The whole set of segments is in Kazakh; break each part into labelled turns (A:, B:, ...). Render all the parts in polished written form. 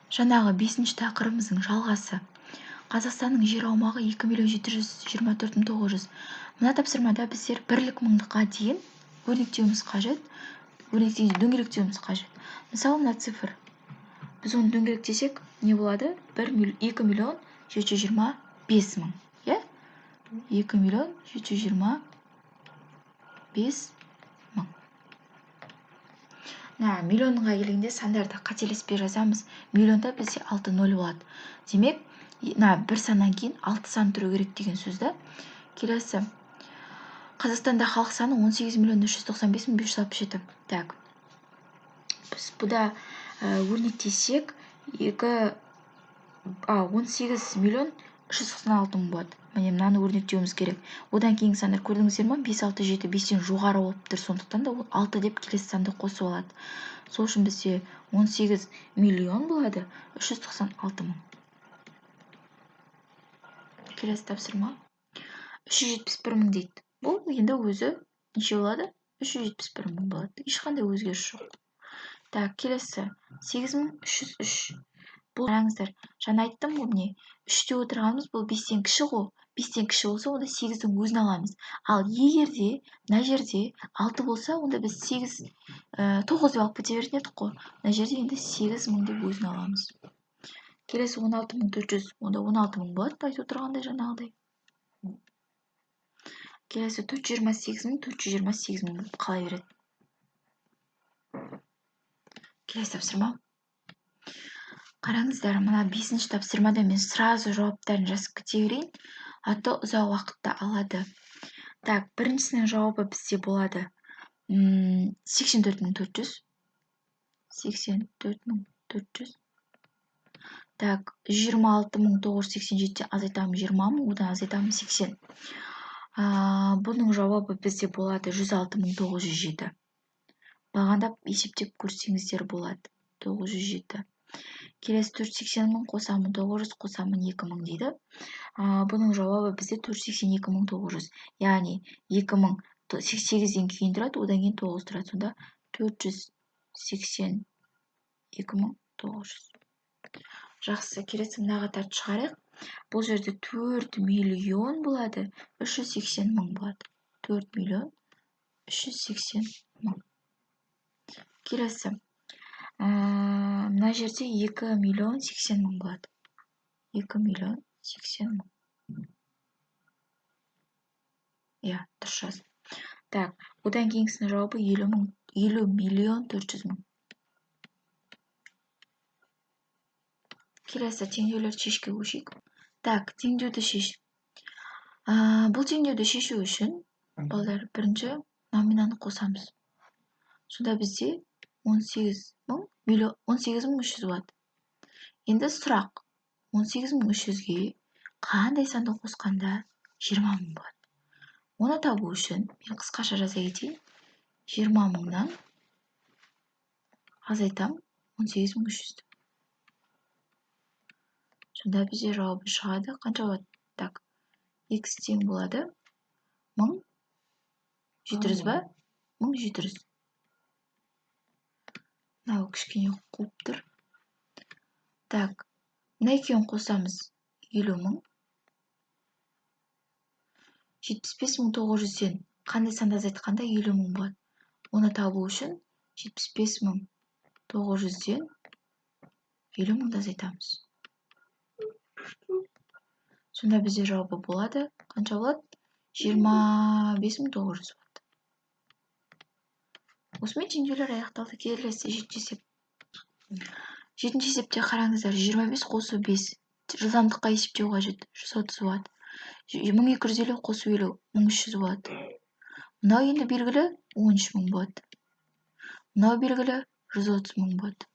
A: Жаңағы 5-ші тақырыбымыздың жалғасы. Қазақстанның жер аумағы 2.724.900. Мына тапсырмада біздер бірлік мыңдыққа дейін өрнектеуіміз қажет. Дөңгелектеуіміз қажет. Мысалы, мына цифр. Біз оны дөңгелектесек, не болады? 2.725.000. Иә? 2.725.000. Миллионға келгенде сандарды қателеспей жазамыз. Миллионда бізде 6 0 болады. Демек, бір саннан кейін 6 сан тұру керек деген сөзді. Келесі. Қазақстанда халық саны 18.395.567. Так. Біз бұда өрнектесек 18.396.000 болады. Міне мынаны өрнектеуіміз керек. Одан кейінгі сандар көрдіңіздер ме? 5, 6, 7, 5-тен жоғары болып тұр. Сондықтан да 6 деп келесі санды қосып алады. Сол үшін бізде 18 миллион болады 396.000. Келесі тапсырма. 371.000 дейді. Бұл енді өзі неше болады? 371.000 болады. Ешқандай өзгеріс жоқ. Так, келесі 8.303. Бұл қараңыздар. Жаңа айттым ғой міне. 3-те отырғанымыз бұл 5-тен кіші ғой. 5-тен кіші болса, онда 8-дің өзін аламыз. Ал егерде мына жерде 6 болса, онда біз 9 деп алып кете беретін едік қой. Мына жерде енді 8.000 деп өзін аламыз. Келесі 16.400. Онда 16.000 болады, айтып отырғандай жаңағыдай. Келесі 428.000 қала береді. Келесі тапсырма. Қараңыздар, мына 5-ші тапсырмада мен сразу жауаптарын жазып кете берейін, а то ұзақ уақытта алады. Так, біріншісінің жауабы бізде болады 84.400. 84.400. Так, 26.987 азайтамын 20.000, одан азайтамын 80. Бұның жауабы бізде болады 106.907. Бағандап есептеп көрсеңіздер болады. 907. Келесі 480.000 қосамын 900, қосамын 2.000 дейді. Бұның жауабы бізде 482.900. Яғни 2.000 8-ден кейін тұрады, одан кейін 9 тұрады. Сонда 482.900. Жақсы, келесі мына қатарды шығарайық. Бұл жерде 4 миллион болады, 380.000 болады. 4 миллион 380.000. Келесі. Мына жерде 2 миллион 80.000 болады. 2 миллион 80.000. Иә, дұрыс жаз. Так, одан кейінгісінің жауабы 50 миллион 400.000. Келесі теңдеулерді шешке көшейік. Так, теңдеуді шеш. Бұл теңдеуді шешу үшін балдар бірінші номинаны қосамыз. Сонда бізде 18.300 болады. Енді сұрақ. 18.300-ге қандай санды қосқанда 20.000 болады. Оны табу үшін мен қысқаша жаза кетейін. 20.000-нан азайтам 18.300. Сонда бізде жауабы шығады. Қанша болады? Так, x тең болады 1700 ба? 1700. Мынау кішкене қуып тұр. Так, мына екеуін қосамыз 50.000. 75.900-ден қандай санды азайтқанда 50.000 болады. Оны табу үшін 75.900-ден 50.000 азайтамыз. Сонда бізде жауабы болады. Қанша болады? 25.900 болады. Осымен теңдеулер аяқталды. Келесі 7-ші есеп. 7-ші есепте қараңыздар. 25 қосу 5. Жылдамдыққа есептеу қажет. 130 болады. 1250 қосу 50. 1300 болады. Мынау енді белгілі 13.000 болады. Мынау белгілі 130.000 болады.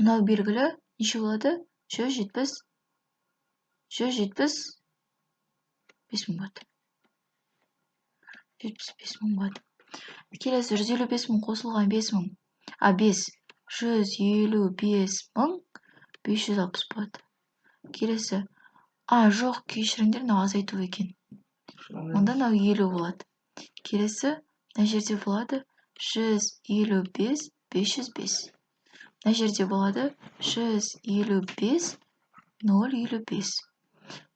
A: Мынау белгілі неше болады? 175.000 болады. 75.000 болады. Келесі 155.000 қосылған 5.000. 155.560 болады. Келесі. Жоқ, кешіріңдер, мынау азайту екен. Онда мынау 50 болады. Келесі, мына жерде болады 155.505. мына жерде болады 155 055.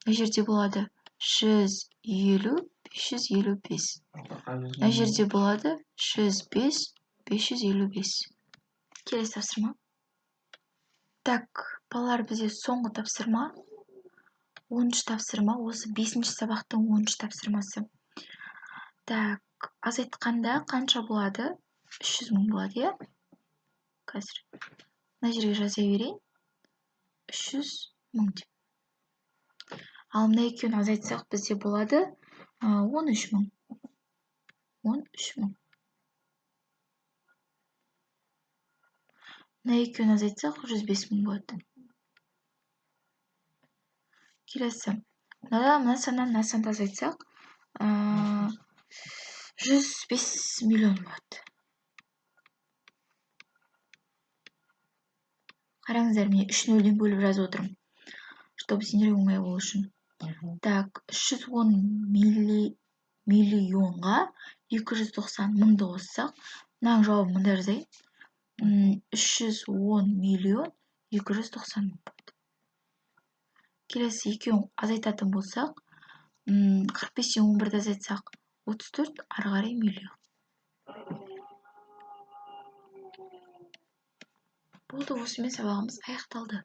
A: Мына жерде болады 150 555. Мына жерде болады 105 555. Келесі тапсырма. Так, балалар, бізде соңғы тапсырма. 10-шы тапсырма, осы 5-ші сабақтың 10-шы тапсырмасы. Так, азайтқанда қанша болады? 300 000 болады, иә? Қазір. Мына жерге жаза берейін. 300 000 деп. Ал мына екеуін азайтсақ, бізде болады 13 000. 13 000. Мына екеуін азайтсақ, 105 000 болады. Келесі. Мына саннан азайтсақ, 105 миллион болады. Қараңыздар, мен 3 нөлден бөліп жазып отырмын, чтобы сендерге оңай болу үшін. Так, 310 миллионға 290 000-ды қоссақ, мынаның жауабы мында жазайын. 310 миллион 290 000 болады. Келесі екеуін азайтатын болсақ, 45-тен 11-ді азайтсақ, 34, ары қарай миллион. Болды, осымен сабағымыз аяқталды.